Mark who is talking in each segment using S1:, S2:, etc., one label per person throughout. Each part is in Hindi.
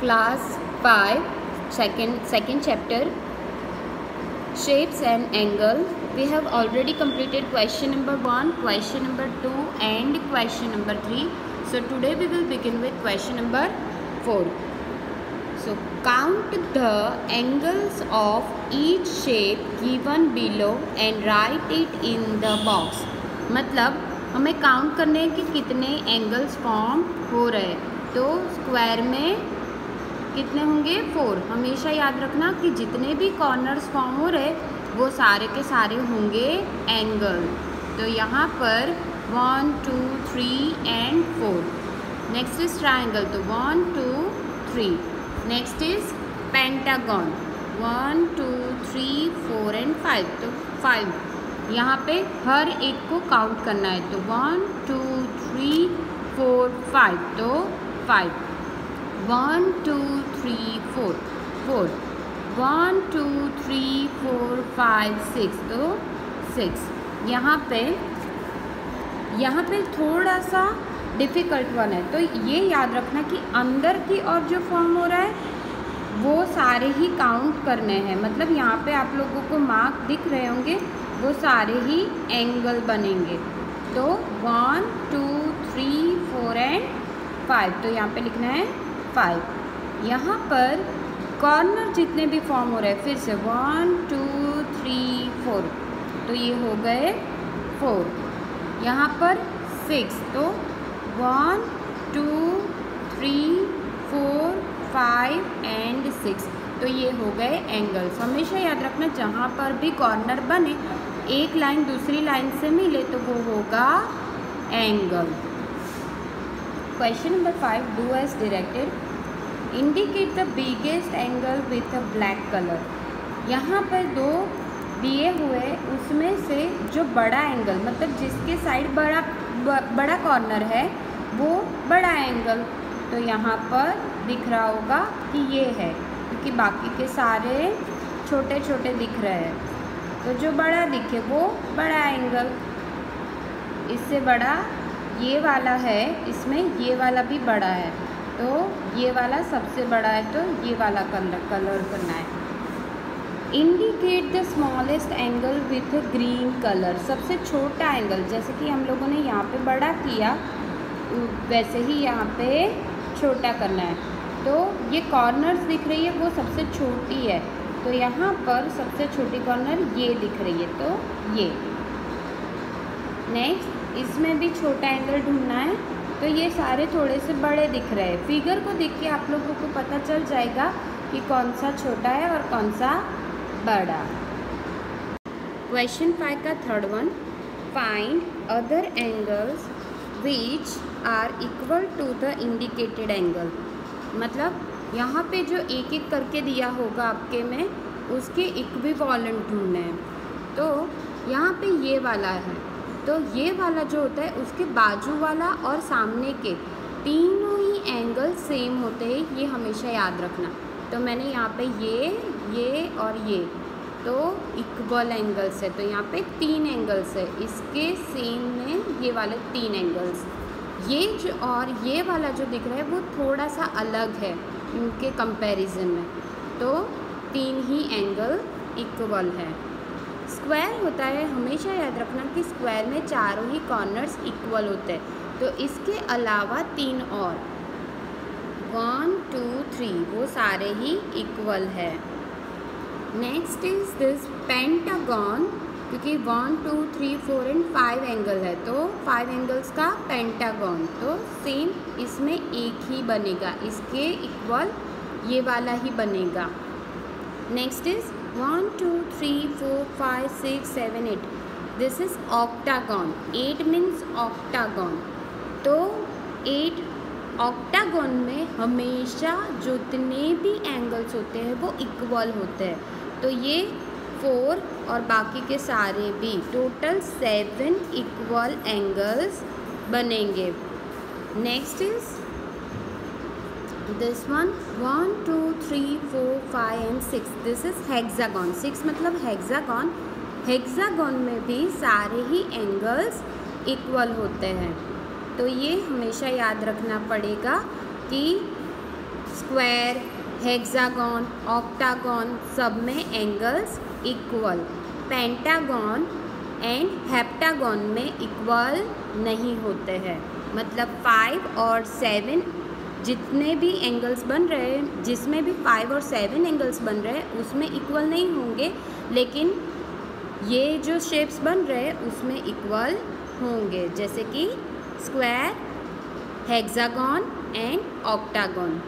S1: Class 5, second chapter, shapes and angles. We have already completed question number 1, question number 2 and question number 3. So today we will begin with question number 4. So count the angles of each shape given below and write it in the box. मतलब हमें काउंट करने हैं कि कितने एंगल्स फॉर्म हो रहे हैं. तो स्क्वायर में कितने होंगे? 4. हमेशा याद रखना कि जितने भी कॉर्नर्स फॉर्म हो रहे वो सारे के सारे होंगे एंगल. तो यहाँ पर 1, 2, 3 and 4. Next is triangle. तो 1, 2, 3. Next is pentagon. 1, 2, 3, 4 and 5. तो 5. यहाँ पे हर एक को काउंट करना है. तो 1, 2, 3, 4, 5. तो 5. 1, 2, 3, 4. 4. 1, 2, 3, 4, 5, 6. तो 6. यहाँ पे थोड़ा सा डिफ़िकल्ट वन है. तो ये याद रखना कि अंदर की ओर जो फॉर्म हो रहा है वो सारे ही काउंट करने हैं. मतलब यहाँ पे आप लोगों को मार्क दिख रहे होंगे, वो सारे ही एंगल बनेंगे. तो 1, 2, 3, 4 and 5. तो यहाँ पे लिखना है 5. यहाँ पर कॉर्नर जितने भी फॉर्म हो रहे हैं, फिर से 1, 2, 3, 4. तो ये हो गए 4. यहाँ पर 6. तो 1, 2, 3, 4, 5 and 6. तो ये हो गए एंगल्स. हमेशा याद रखना जहाँ पर भी कॉर्नर बने, एक लाइन दूसरी लाइन से मिले तो वो होगा angle. Question number 5. Do as directed. Indicate the biggest angle with a black colour. यहाँ पर 2 दिए हुए, उसमें से जो बड़ा एंगल, मतलब जिसके साइड बड़ा कॉर्नर है वो बड़ा एंगल. तो यहाँ पर दिख रहा होगा कि ये है, क्योंकि बाकी के सारे छोटे छोटे दिख रहे हैं. तो जो बड़ा दिखे वो बड़ा एंगल. इससे बड़ा ये वाला है, इसमें ये वाला भी बड़ा है. तो ये वाला सबसे बड़ा है, तो ये वाला कलर करना है. Indicate the smallest angle with green colour. सबसे छोटा एंगल, जैसे कि हम लोगों ने यहाँ पे बड़ा किया वैसे ही यहाँ पे छोटा करना है. तो ये कॉर्नर्स दिख रही है, वो सबसे छोटी है. तो यहाँ पर सबसे छोटी कॉर्नर ये दिख रही है, तो ये. नेक्स्ट इसमें भी छोटा एंगल ढूंढना है. तो ये सारे थोड़े से बड़े दिख रहे हैं. फिगर को देख के आप लोगों को पता चल जाएगा कि कौन सा छोटा है और कौन सा बड़ा. क्वेश्चन 5 का third one. Find other angles which are equal to the indicated angle. मतलब यहाँ पे जो एक एक करके दिया होगा आपके में, उसके इक्विवेलेंट ढूंढने हैं. तो यहाँ पे ये वाला है, तो ये वाला जो होता है उसके बाजू वाला और सामने के तीनों ही एंगल सेम होते हैं. ये हमेशा याद रखना. तो मैंने यहाँ पे ये और ये, तो इक्वल एंगल्स है. तो यहाँ पे 3 एंगल्स है. इसके सेम में ये वाले 3 एंगल्स. ये जो और ये वाला जो दिख रहा है वो थोड़ा सा अलग है इनके कंपैरिजन में. तो 3 ही एंगल इक्वल है. स्क्वायर होता है, हमेशा याद रखना कि स्क्वायर में चारों ही कॉर्नर्स इक्वल होते हैं. तो इसके अलावा 3 और 1, 2, 3 वो सारे ही इक्वल है. Next is this pentagon. क्योंकि 1, 2, 3, 4 and 5 एंगल है, तो 5 एंगल्स का पेंटागन. तो सेम इसमें एक ही बनेगा, इसके इक्वल ये वाला ही बनेगा. Next is 1, 2, 3, 4, 5, 6, 7, 8. This is octagon. 8 means octagon. तो 8 ऑक्टागन में हमेशा जितने भी एंगल्स होते हैं वो इक्वल होते हैं. तो ये 4 और बाकी के सारे भी टोटल 7 इक्वल एंगल्स बनेंगे. Next is this one. 1, 2, 3, 4, 5 and 6. This is hexagon. 6 मतलब हेक्सागन. हेक्सागन में भी सारे ही एंगल्स इक्वल होते हैं. तो ये हमेशा याद रखना पड़ेगा कि स्क्वायर, हेक्सागन, ऑक्टागन सब में angles equal, pentagon and heptagon में इक्वल नहीं होते हैं। मतलब 5 और 7 जितने भी एंगल्स बन रहे हैं, जिसमें भी 5 और 7 एंगल्स बन रहे हैं उसमें इक्वल नहीं होंगे, लेकिन ये जो शेप्स बन रहे हैं उसमें इक्वल होंगे, जैसे कि square, hexagon and octagon.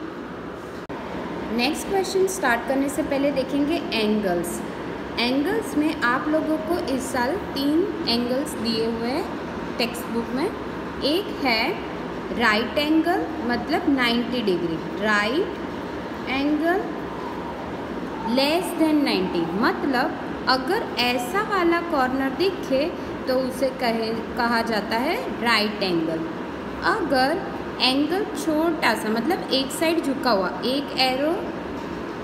S1: Next question start करने से पहले देखेंगे एंगल्स। एंगल्स में आप लोगों को इस साल 3 एंगल्स दिए हुए हैं टेक्स्ट बुक में। एक है राइट एंगल, मतलब 90 degree, right angle less than 90, मतलब अगर ऐसा वाला कॉर्नर दिखे तो उसे कहा जाता है राइट एंगल। अगर एंगल छोटा सा, मतलब एक साइड झुका हुआ, एक एरो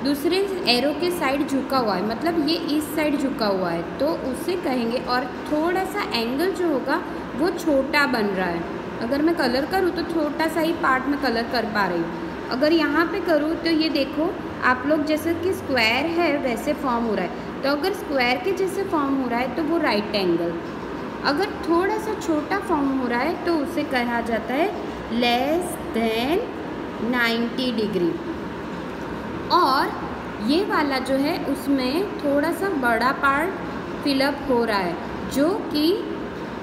S1: दूसरे एरो के साइड झुका हुआ है, मतलब ये इस साइड झुका हुआ है, तो उसे कहेंगे। और थोड़ा सा एंगल जो होगा वो छोटा बन रहा है, अगर मैं कलर करूँ तो छोटा सा ही पार्ट में कलर कर पा रही हूँ। अगर यहाँ पे करूँ तो ये देखो आप लोग, जैसे कि स्क्वायर है वैसे फॉर्म हो रहा है, तो अगर स्क्वायर के जैसे फॉर्म हो रहा है तो वो राइट एंगल। अगर थोड़ा सा छोटा फॉर्म हो रहा है तो उसे कहा जाता है लेस देन 90 डिग्री। और ये वाला जो है उसमें थोड़ा सा बड़ा पार्ट फिलअप हो रहा है, जो कि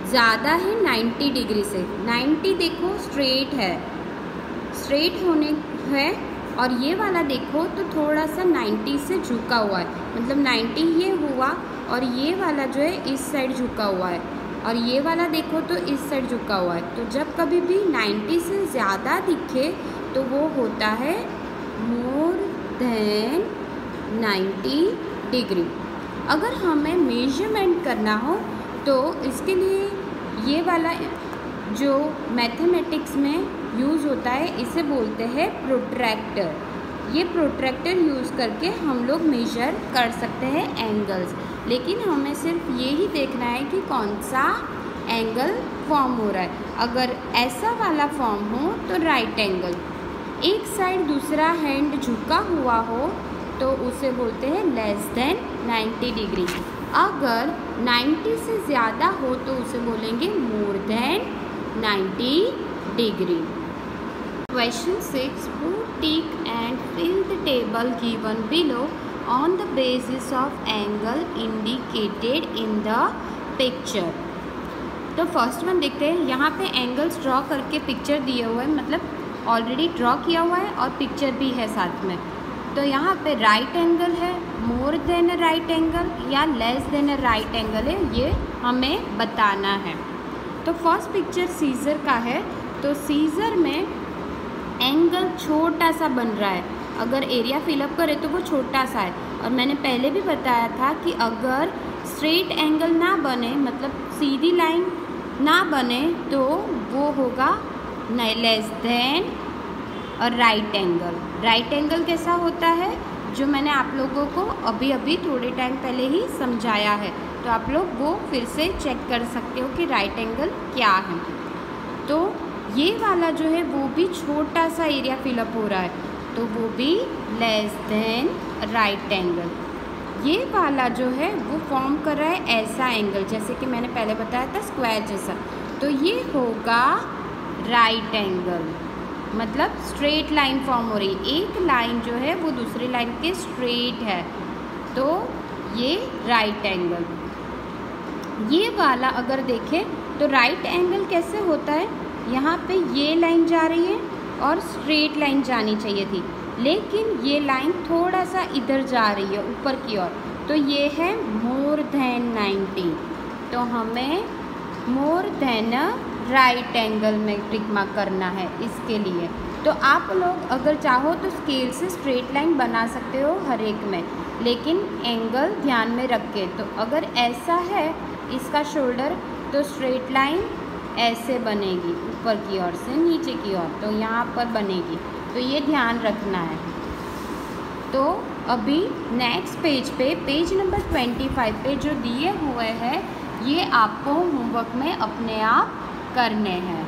S1: ज़्यादा है 90 डिग्री से। 90 देखो स्ट्रेट है, स्ट्रेट होने है, और ये वाला देखो तो थोड़ा सा 90 से झुका हुआ है, मतलब 90 ये हुआ और ये वाला जो है इस साइड झुका हुआ है, और ये वाला देखो तो इस साइड झुका हुआ है। तो जब कभी भी 90 से ज़्यादा दिखे तो वो होता है मोर देन 90 डिग्री। अगर हमें मेजरमेंट करना हो तो इसके लिए ये वाला जो मैथमेटिक्स में यूज़ होता है इसे बोलते हैं प्रोट्रैक्टर। ये प्रोट्रैक्टर यूज़ करके हम लोग मेजर कर सकते हैं एंगल्स, लेकिन हमें सिर्फ ये ही देखना है कि कौन सा एंगल फॉर्म हो रहा है। अगर ऐसा वाला फॉर्म हो तो राइट एंगल, एक साइड दूसरा हैंड झुका हुआ हो तो उसे बोलते हैं लेस देन 90 डिग्री। अगर 90 से ज़्यादा हो तो उसे बोलेंगे more than 90 degree. Question 6. Put tick and fill the table given below on the basis of angle indicated in the picture. तो फर्स्ट वन देखते हैं। यहाँ पे एंगल्स ड्रॉ करके पिक्चर दिए हुए हैं, मतलब ऑलरेडी ड्रॉ किया हुआ है और पिक्चर भी है साथ में। तो यहाँ पे राइट एंगल है, मोर देन राइट एंगल या लेस देन राइट एंगल है, ये हमें बताना है। तो फर्स्ट पिक्चर सीजर का है, तो सीजर में एंगल छोटा सा बन रहा है। अगर एरिया फिलअप करे तो वो छोटा सा है, और मैंने पहले भी बताया था कि अगर स्ट्रेट एंगल ना बने, मतलब सीधी लाइन ना बने, तो वो होगा लेस देन और राइट एंगल। राइट एंगल कैसा होता है, जो मैंने आप लोगों को अभी अभी थोड़े टाइम पहले ही समझाया है, तो आप लोग वो फिर से चेक कर सकते हो कि राइट एंगल क्या है। तो ये वाला जो है वो भी छोटा सा एरिया फिलअप हो रहा है, तो वो भी लेस देन राइट एंगल। ये वाला जो है वो फॉर्म कर रहा है ऐसा एंगल, जैसे कि मैंने पहले बताया था स्क्वायर जैसा, तो ये होगा राइट एंगल। मतलब स्ट्रेट लाइन फॉर्म हो रही है, एक लाइन जो है वो दूसरी लाइन के स्ट्रेट है, तो ये राइट एंगल। ये वाला अगर देखें तो राइट एंगल कैसे होता है, यहाँ पे ये लाइन जा रही है और स्ट्रेट लाइन जानी चाहिए थी, लेकिन ये लाइन थोड़ा सा इधर जा रही है ऊपर की ओर, तो ये है मोर देन 90। तो हमें मोर देन राइट एंगल में टिक मार्क करना है इसके लिए। तो आप लोग अगर चाहो तो स्केल से स्ट्रेट लाइन बना सकते हो हर एक में, लेकिन एंगल ध्यान में रख के। तो अगर ऐसा है इसका शोल्डर, तो स्ट्रेट लाइन ऐसे बनेगी ऊपर की ओर से नीचे की ओर, तो यहाँ पर बनेगी, तो ये ध्यान रखना है। तो अभी नेक्स्ट पेज पे, पेज नंबर 25 पे जो दिए हुए हैं ये आपको होमवर्क में अपने आप करने हैं।